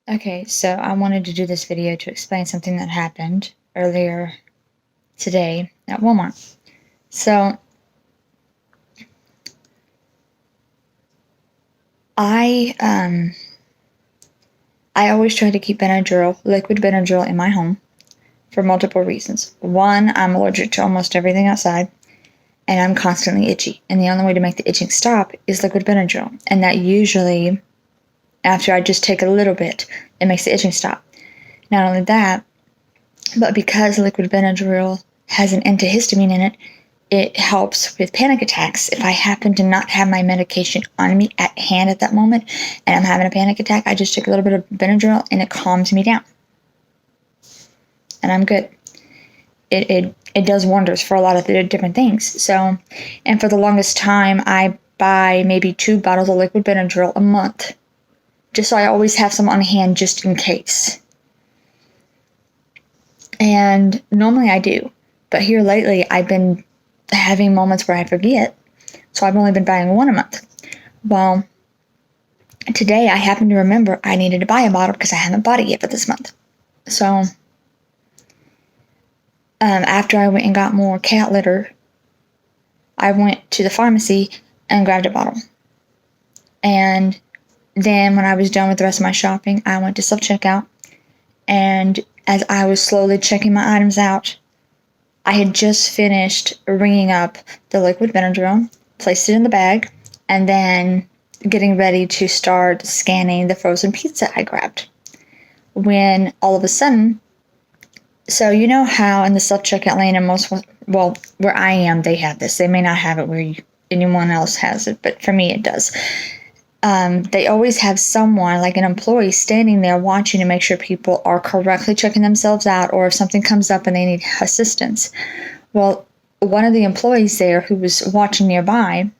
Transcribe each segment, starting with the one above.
Okay, so I wanted to do this video to explain something that happened earlier today at Walmart. So I always try to keep Benadryl, liquid Benadryl, in my home for multiple reasons. One, I'm allergic to almost everything outside, and I'm constantly itchy. And the only way to make the itching stop is liquid Benadryl. And that usually, after I just take a little bit, it makes the itching stop. Not only that, but because liquid Benadryl has an antihistamine in it, it helps with panic attacks. If I happen to not have my medication on me at hand at that moment and I'm having a panic attack, I just take a little bit of Benadryl and it calms me down. And I'm good. It does wonders for a lot of different things. So, and for the longest time, I buy maybe 2 bottles of liquid Benadryl a month, just so I always have some on hand just in case. And normally I do, but here lately I've been having moments where I forget, so I've only been buying 1 a month. Well, today I happened to remember I needed to buy a bottle because I haven't bought it yet for this month. So after I went and got more cat litter, I went to the pharmacy and grabbed a bottle. And then when I was done with the rest of my shopping, I went to self-checkout, and as I was slowly checking my items out, I had just finished ringing up the liquid Benadryl, placed it in the bag, and then getting ready to start scanning the frozen pizza I grabbed. When all of a sudden, so you know how in the self-checkout lane in most, well, where I am, they have this. They may not have it where anyone else has it, but for me it does. They always have someone, like an employee, standing there watching to make sure people are correctly checking themselves out, or if something comes up and they need assistance. Well, one of the employees there who was watching nearby,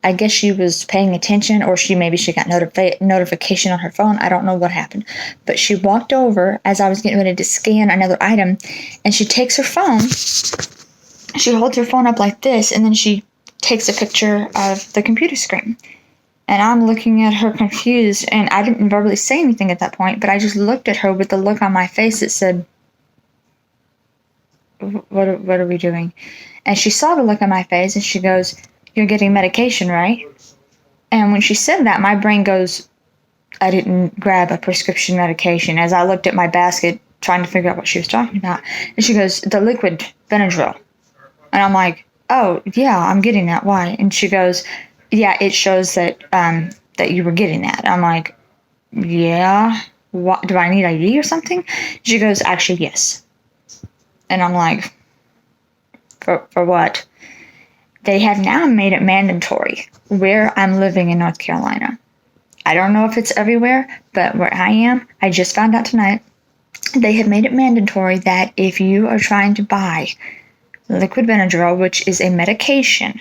I guess she was paying attention, or maybe she got notification on her phone. I don't know what happened. But she walked over as I was getting ready to scan another item, and she takes her phone. She holds her phone up like this, and then she takes a picture of the computer screen. And I'm looking at her confused, and I didn't verbally say anything at that point, but I just looked at her with the look on my face that said, what are we doing? And she saw the look on my face, and she goes, "You're getting medication, right?" And when she said that, my brain goes, I didn't grab a prescription medication, as I looked at my basket trying to figure out what she was talking about. And she goes, "The liquid Benadryl." And I'm like, "Oh, yeah, I'm getting that. Why?" And she goes, "Yeah, it shows that that you were getting that." I'm like, "Yeah, what, do I need ID or something?" She goes, "Actually, yes." And I'm like, for what? They have now made it mandatory where I'm living in North Carolina. I don't know if it's everywhere, but where I am, I just found out tonight, they have made it mandatory that if you are trying to buy liquid Benadryl, which is a medication,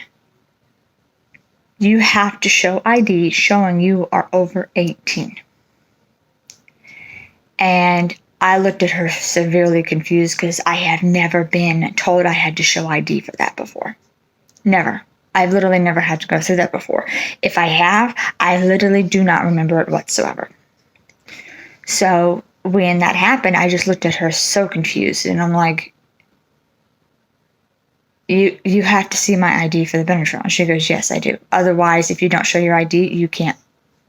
you have to show ID showing you are over 18. And I looked at her severely confused because I have never been told I had to show ID for that before. Never. I've literally never had to go through that before. If I have, I literally do not remember it whatsoever. So when that happened, I just looked at her so confused, and I'm like, You have to see my ID for the Benadryl. And she goes, "Yes, I do. Otherwise, if you don't show your ID, you can't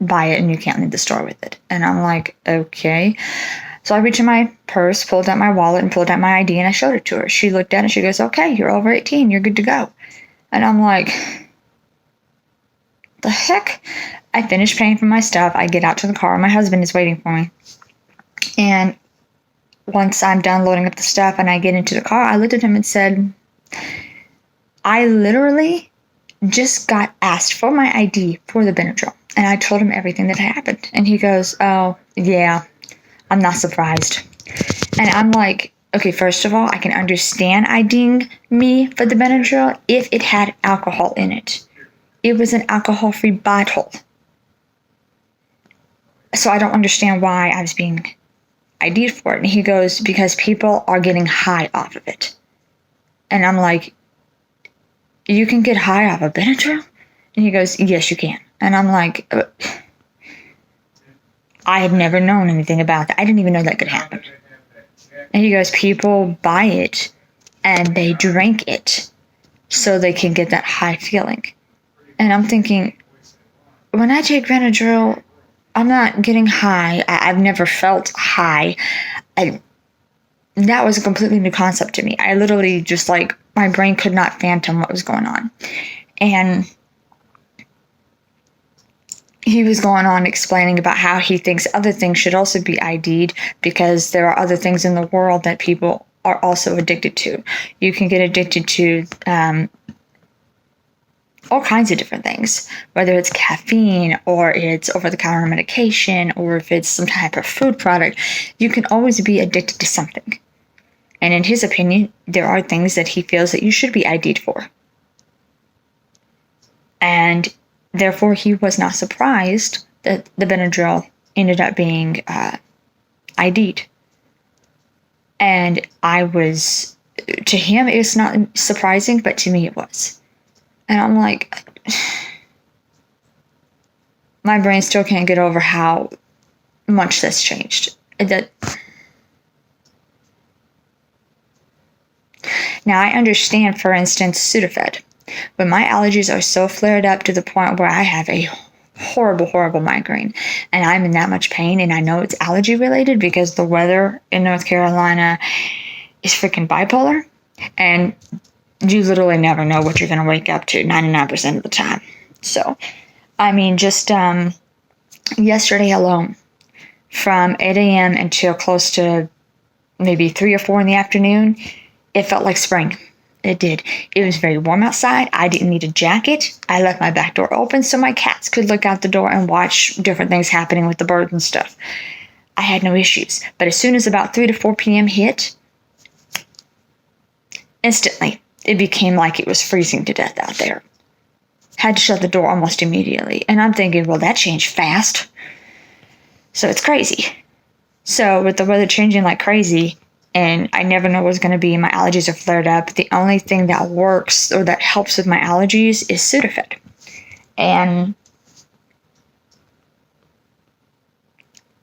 buy it and you can't leave the store with it." And I'm like, okay. So I reached in my purse, pulled out my wallet, and pulled out my ID, and I showed it to her. She looked at it, and she goes, "Okay, you're over 18. You're good to go." And I'm like, the heck? I finished paying for my stuff. I get out to the car. My husband is waiting for me. And once I'm done loading up the stuff and I get into the car, I looked at him and said, "I literally just got asked for my ID for the Benadryl." And I told him everything that happened. And he goes, "Oh, yeah, I'm not surprised." And I'm like, okay, first of all, I can understand IDing me for the Benadryl if it had alcohol in it. It was an alcohol-free bottle. So I don't understand why I was being ID'd for it. And he goes, "Because people are getting high off of it." And I'm like, "You can get high off of Benadryl?" And he goes, "Yes, you can." And I'm like, I had never known anything about that. I didn't even know that could happen. And he goes, people buy it and they drink it so they can get that high feeling. And I'm thinking, when I take Benadryl, I'm not getting high. I've never felt high. That was a completely new concept to me. I literally just my brain could not fathom what was going on. And he was going on explaining about how he thinks other things should also be ID'd because there are other things in the world that people are also addicted to. You can get addicted to all kinds of different things, whether it's caffeine or it's over-the-counter medication or if it's some type of food product. You can always be addicted to something. And in his opinion, there are things that he feels that you should be ID'd for. And therefore, he was not surprised that the Benadryl ended up being ID'd. And to him, it's not surprising, but to me it was. And I'm like, my brain still can't get over how much that's changed. Now, I understand, for instance, Sudafed. When my allergies are so flared up to the point where I have a horrible, horrible migraine, and I'm in that much pain, and I know it's allergy related because the weather in North Carolina is freaking bipolar, and you literally never know what you're going to wake up to 99% of the time. So, I mean, just yesterday alone, from 8 a.m. until close to maybe 3 or 4 in the afternoon, it felt like spring. It did. It was very warm outside. I didn't need a jacket. I left my back door open so my cats could look out the door and watch different things happening with the birds and stuff. I had no issues. But as soon as about 3 to 4 p.m. hit, instantly, it became like it was freezing to death out there. Had to shut the door almost immediately. And I'm thinking, well, that changed fast. So it's crazy. So with the weather changing like crazy, and I never know what's going to be, my allergies are flared up, the only thing that works or that helps with my allergies is Sudafed. And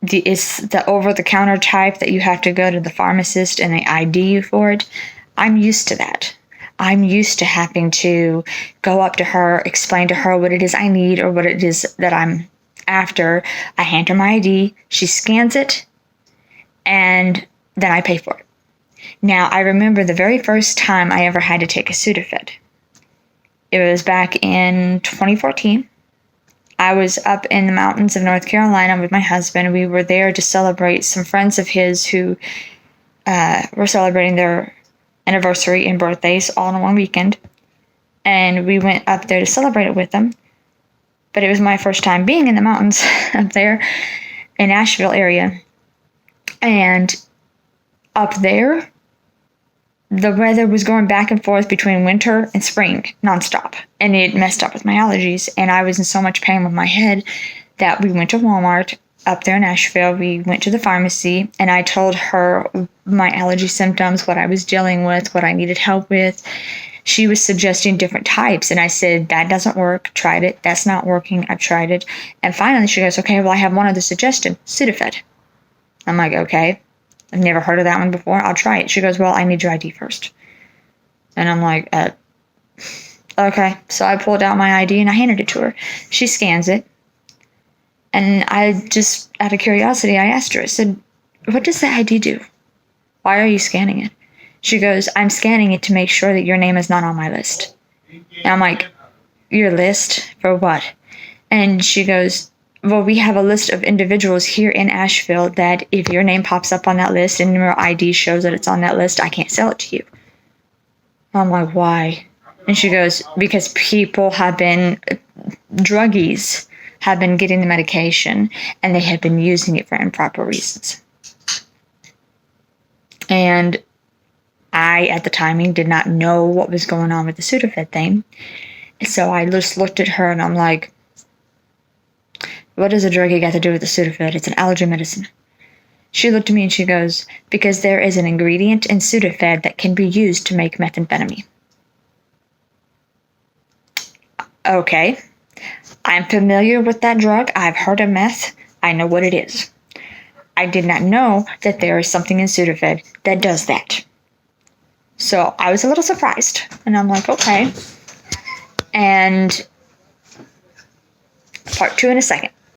it's the over-the-counter type that you have to go to the pharmacist and they ID you for it. I'm used to that. I'm used to having to go up to her, explain to her what it is I need or what it is that I'm after. I hand her my ID, she scans it, and then I pay for it. Now, I remember the very first time I ever had to take a Sudafed. It was back in 2014. I was up in the mountains of North Carolina with my husband. We were there to celebrate some friends of his who were celebrating their anniversary and birthdays all in one weekend. And we went up there to celebrate it with them. But it was my first time being in the mountains up there in Asheville area. And up there, the weather was going back and forth between winter and spring nonstop. And it messed up with my allergies. And I was in so much pain with my head that we went to Wal-Mart up there in Asheville. We went to the pharmacy and I told her my allergy symptoms, what I was dealing with, what I needed help with. She was suggesting different types. And I said, that doesn't work. Tried it. That's not working. I've tried it. And finally she goes, okay, well, I have one other suggestion, Sudafed. I'm like, okay. I've never heard of that one before. I'll try it. She goes, well, I need your ID first. And I'm like, okay. So I pulled out my ID and I handed it to her. She scans it. And I just, out of curiosity, I asked her, I said, what does the ID do? Why are you scanning it? She goes, I'm scanning it to make sure that your name is not on my list. And I'm like, your list? For what? And she goes, well, we have a list of individuals here in Asheville that if your name pops up on that list and your ID shows that it's on that list, I can't sell it to you. I'm like, why? And she goes, because druggies have been getting the medication and they have been using it for improper reasons. And I, at the timing, did not know what was going on with the Sudafed thing. So I just looked at her and I'm like, what does a druggie got to do with the Sudafed? It's an allergy medicine. She looked at me and she goes, because there is an ingredient in Sudafed that can be used to make methamphetamine. Okay. I'm familiar with that drug. I've heard of meth. I know what it is. I did not know that there is something in Sudafed that does that. So I was a little surprised. And I'm like, okay. And part 2 in a second.